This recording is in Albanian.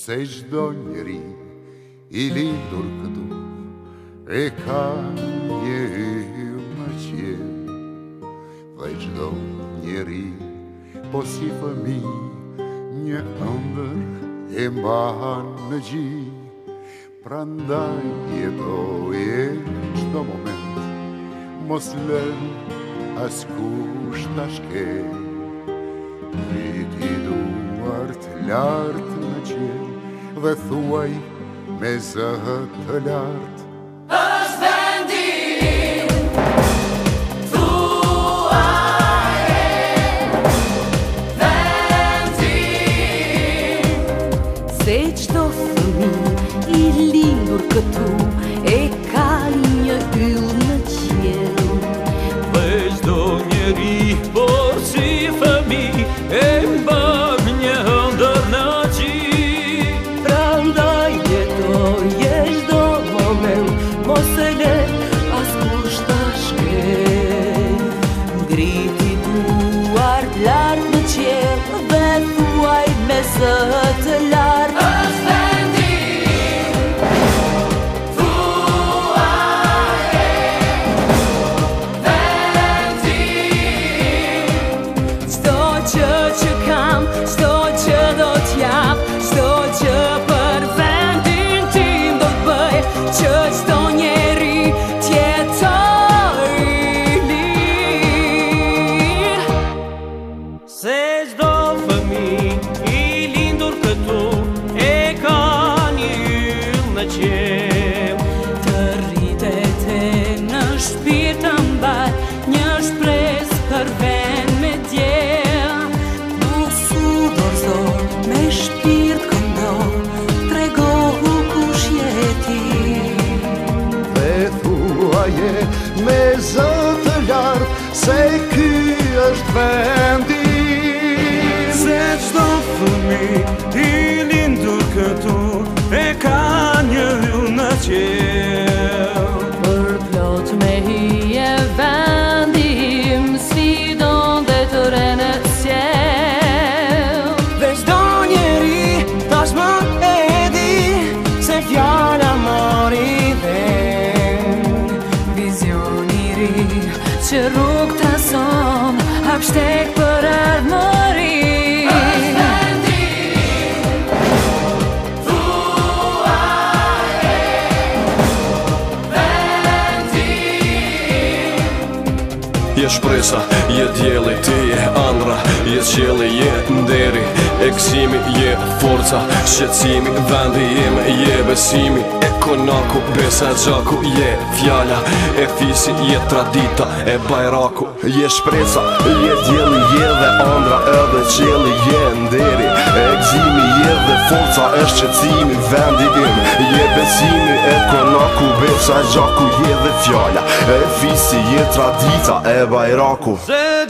Se çdo njeri I lindur këtu E ka një yll në qiell. Dhe çdo njeri Po si fëmijë një ëndër e mban në gjë. Prandaj jetoje çdo moment, mos lë askush ta shkel. Riti duart lart në qiell dhe thuaj me zë të lartë. Se çdo fëmijë I lindur këtu e ka një yll në qiell. Dhe çdo njeri por si fëmijë e mban një ëndër në gjë. Prandaj jetoje çdo moment, mos e lë askush ta shkel. Ngriti duart lart në qiell dhe thuaj me zë të lartë. Se çdo fëmijë I lindur këtu e ka një yll në qiell. Të rritet e në shpirt të mbaj një shpresë për vend me djell. Nuk su dorëzor me shpirt këndo, tregohu kush je ti. Dhe thuaje me zë të lartë se ky është vendi. Se çdo fëmijë I lindur këtu e ka një yll në qiell. Për plot me hije vendi im, sfidon dhe të rene sjell. Dhe çdo njeri tashmë e di se fjala mori vend. Vizion I ri që rrug të son, hap shtek për ardhmëri. Je shpresa, je djeli, ti je andra, je qielli, je nderi, e gëzimi, je forca, shqetësimi, vendi im, je besimi, e konaku, besa e gjaku, je fjala, e fisi, je tradita, e bajraku. Je shpresa, je djeli, je dhe andra, edhe qielli, je nderi, e gëzimi, je dhe forca, e shqetësimi, vendi im, je besimi, e konaku, besa e gjaku, je dhe fjala, e fisi, je tradita, e bajraku. Se